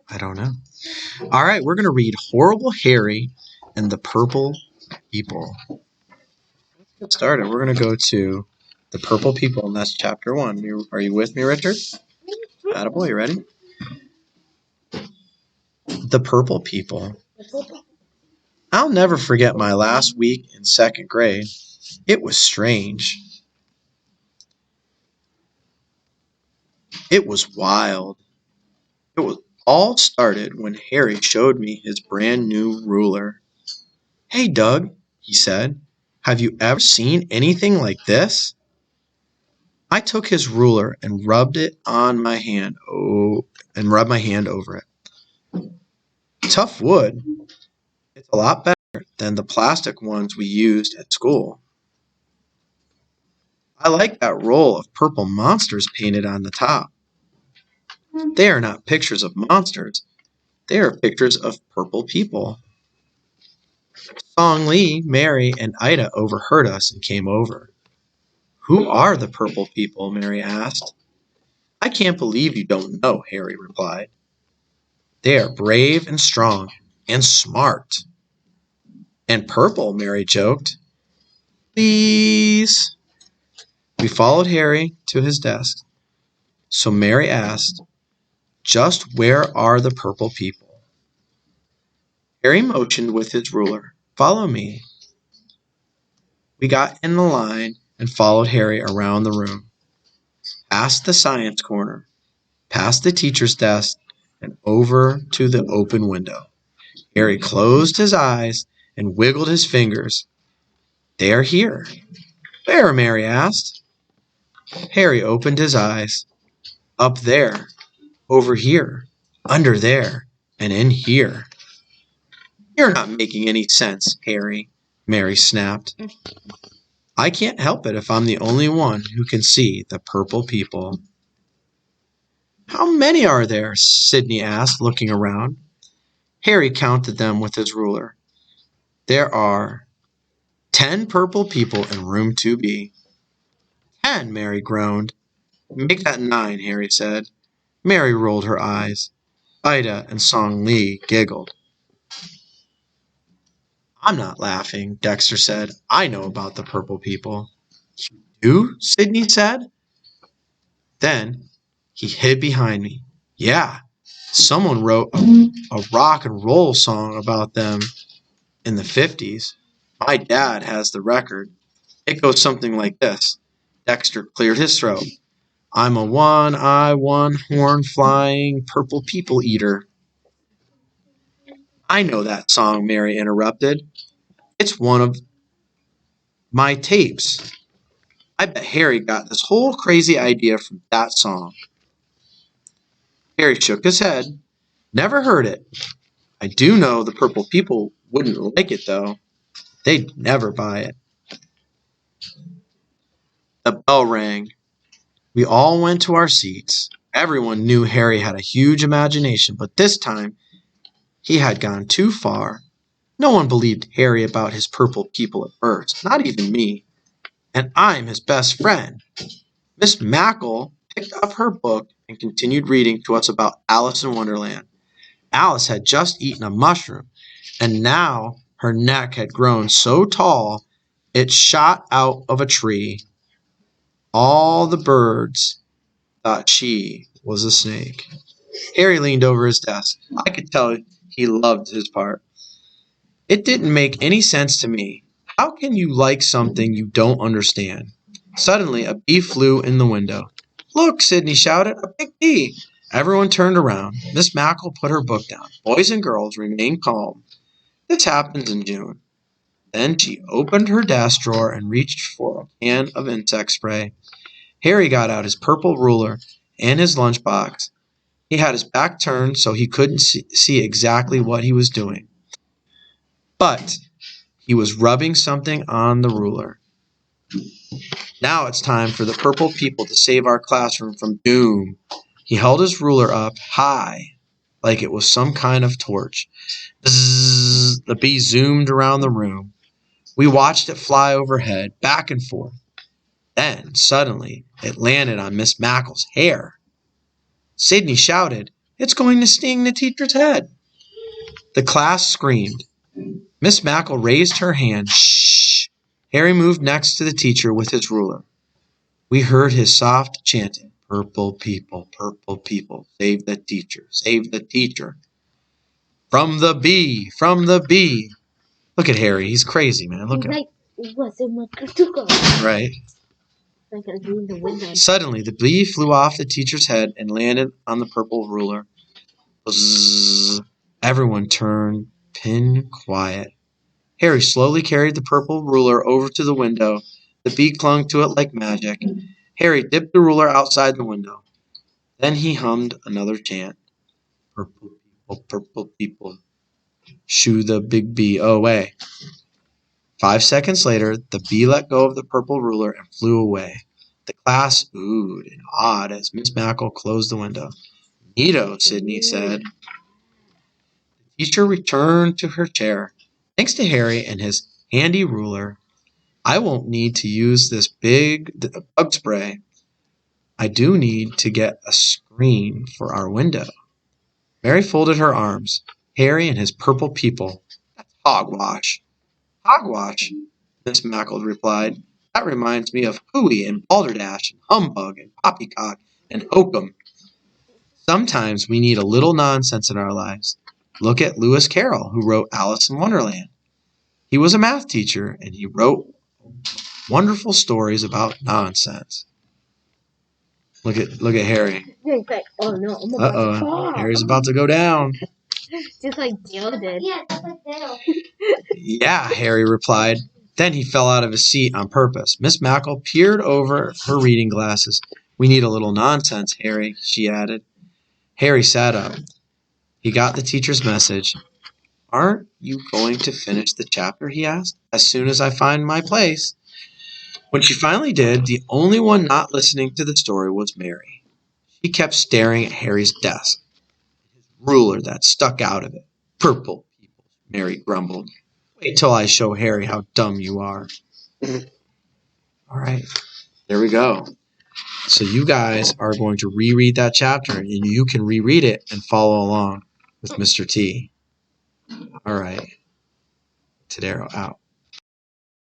I don't know. All right, we're going to read Horrible Harry and the Purple People. Let's get started. We're going to go to the Purple People, and that's chapter 1. Are you with me, Richard? Attaboy, you ready? The Purple People. I'll never forget my last week in second grade. It was strange. It was wild. It was all started when Harry showed me his brand new ruler. Hey, Doug, he said, have you ever seen anything like this? I took his ruler and rubbed it on my hand. And rubbed my hand over it. Tough wood. It's a lot better than the plastic ones we used at school. I like that roll of purple monsters painted on the top. They are not pictures of monsters. They are pictures of purple people. Song Lee, Mary, and Ida overheard us and came over. Who are the purple people? Mary asked. I can't believe you don't know, Harry replied. They are brave and strong and smart. And purple, Mary joked. Please. We followed Harry to his desk. So Mary asked, just where are the purple people? Harry motioned with his ruler. Follow me. We got in the line and followed Harry around the room, past the science corner, past the teacher's desk, and over to the open window. Harry closed his eyes and wiggled his fingers. They are here. Where? Mary asked. Harry opened his eyes. Up there, over here, under there, and in here. You're not making any sense, Harry, Mary snapped. I can't help it if I'm the only one who can see the purple people. How many are there? Sidney asked, looking around. Harry counted them with his ruler. There are 10 purple people in room 2B. 10, Mary groaned. Make that 9, Harry said. Mary rolled her eyes. Ida and Song Lee giggled. I'm not laughing, Dexter said. I know about the purple people. You? Sidney said. Then he hid behind me. Yeah, someone wrote a rock and roll song about them in the 50s. My dad has the record. It goes something like this. Dexter cleared his throat. I'm a one-eye, one-horn flying purple people eater. I know that song, Mary interrupted. It's one of my tapes. I bet Harry got this whole crazy idea from that song. Harry shook his head. Never heard it. I do know the purple people wouldn't like it, though. They'd never buy it. The bell rang. We all went to our seats. Everyone knew Harry had a huge imagination, but this time he had gone too far. No one believed Harry about his purple people at first, not even me. And I'm his best friend. Miss Mackle picked up her book and continued reading to us about Alice in Wonderland. Alice had just eaten a mushroom, and now her neck had grown so tall it shot out of a tree. All the birds thought she was a snake. Harry leaned over his desk. I could tell he loved his part. It didn't make any sense to me. How can you like something you don't understand? Suddenly, a bee flew in the window. Look, Sidney shouted, a big bee. Everyone turned around. Miss Mackle put her book down. Boys and girls, remain calm. This happens in June. Then she opened her desk drawer and reached for a can of insect spray. Harry got out his purple ruler and his lunchbox. He had his back turned so he couldn't see exactly what he was doing. But he was rubbing something on the ruler. Now it's time for the purple people to save our classroom from doom. He held his ruler up high, like it was some kind of torch. Bzzz, the bee zoomed around the room. We watched it fly overhead, back and forth. Then, suddenly, it landed on Miss Mackle's hair. Sidney shouted, It's going to sting the teacher's head. The class screamed. Miss Mackle raised her hand. Shh. Harry moved next to the teacher with his ruler. We heard his soft chanting. Purple people, save the teacher, save the teacher. From the bee, from the bee. Look at Harry, he's crazy, man. Look at him. Right. Suddenly, the bee flew off the teacher's head and landed on the purple ruler. Bzzz. Everyone turned pin quiet. Harry slowly carried the purple ruler over to the window. The bee clung to it like magic. Harry dipped the ruler outside the window. Then he hummed another chant. Purple people, shoo the big bee away. 5 seconds later, the bee let go of the purple ruler and flew away. The class oohed and awed as Miss Mackle closed the window. Neato, Sydney said. The teacher returned to her chair. Thanks to Harry and his handy ruler, I won't need to use this big bug spray. I do need to get a screen for our window. Mary folded her arms. Harry and his purple people. That's hogwash. Hogwash, Miss Mackle replied. That reminds me of hooey and balderdash and humbug and poppycock and hokum. Sometimes we need a little nonsense in our lives. Look at Lewis Carroll, who wrote Alice in Wonderland. He was a math teacher, and he wrote wonderful stories about nonsense. Look at Harry. Oh no, I'm about to fall. Harry's about to go down. Just like Dale did. Yeah, just like Dale. Yeah, Harry replied. Then he fell out of his seat on purpose. Miss Mackle peered over her reading glasses. We need a little nonsense, Harry, she added. Harry sat up. He got the teacher's message. Aren't you going to finish the chapter, he asked, as soon as I find my place? When she finally did, the only one not listening to the story was Mary. She kept staring at Harry's desk, his ruler that stuck out of it. Purple people, Mary grumbled. Wait till I show Harry how dumb you are. All right, there we go. So you guys are going to reread that chapter, and you can reread it and follow along with Mr. T. All right. Tadero out.